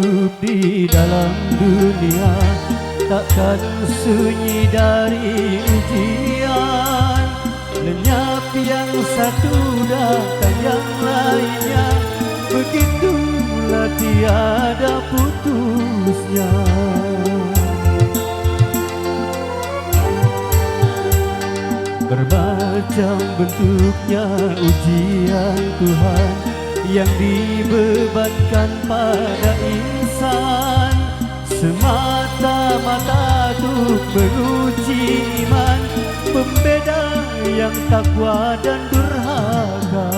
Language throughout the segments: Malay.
hidup di dalam dunia takkan sunyi dari ujian. Lenyap yang satu datang yang lainnya, begitulah tiada putusnya. Bermacam bentuknya ujian Tuhan yang dibebankan pada insan, semata-mata untuk menguji iman, pembeda yang takwa dan durhaka.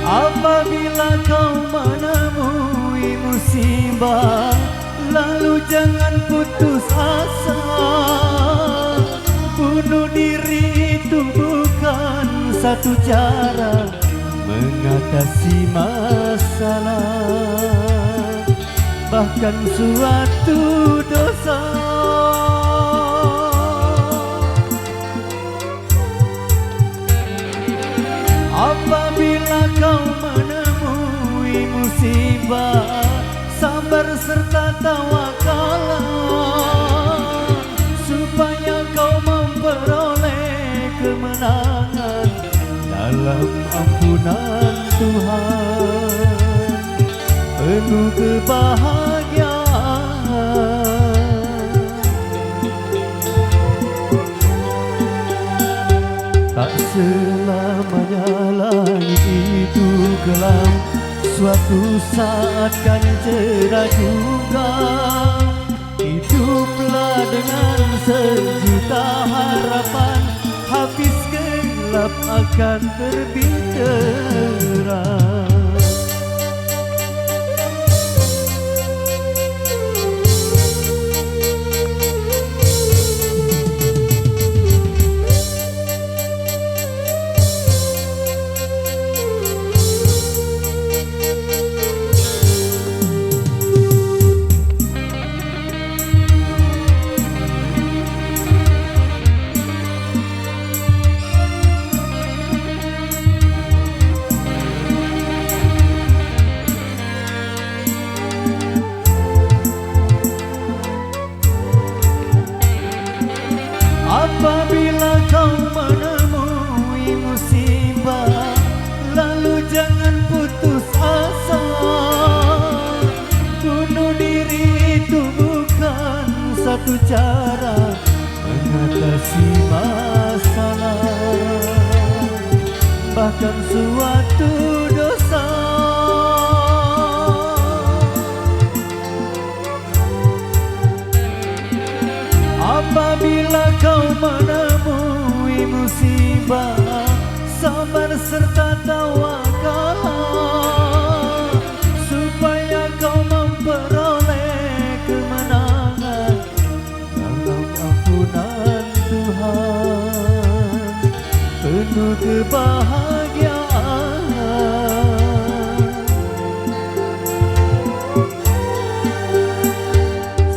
Apabila kau menemui musibah, lalu jangan putus asa. Bunuh diri itu bukan satu cara mengatasi masalah, bahkan suatu dosa. Apabila kau menemui musibah, sabar serta tawakallah, supaya kau memperoleh kemenangan dalam ampunan Tuhan, penuh kebahagiaan. Tak selamanya langit itu gelap, suatu saat kan cerah juga. Hiduplah dengan sejuta harapan, habis gelap akan terbit terang. Apabila kau menemui musibah, lalu jangan putus asa. Bunuh diri itu bukan satu cara mengatasi masalah, bahkan suatu dosa. Apabila kau menemui musibah, sabar serta tawakallah, supaya kau memperoleh kemenangan dalam ampunan Tuhan, penuh kebahagiaan.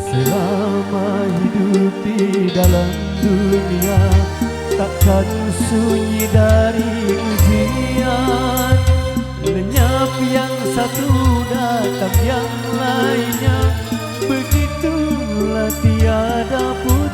Selama hidup di dalam dunia takkan sunyi dari ujian. Lenyap yang satu datang yang lainnya, begitulah tiada putus.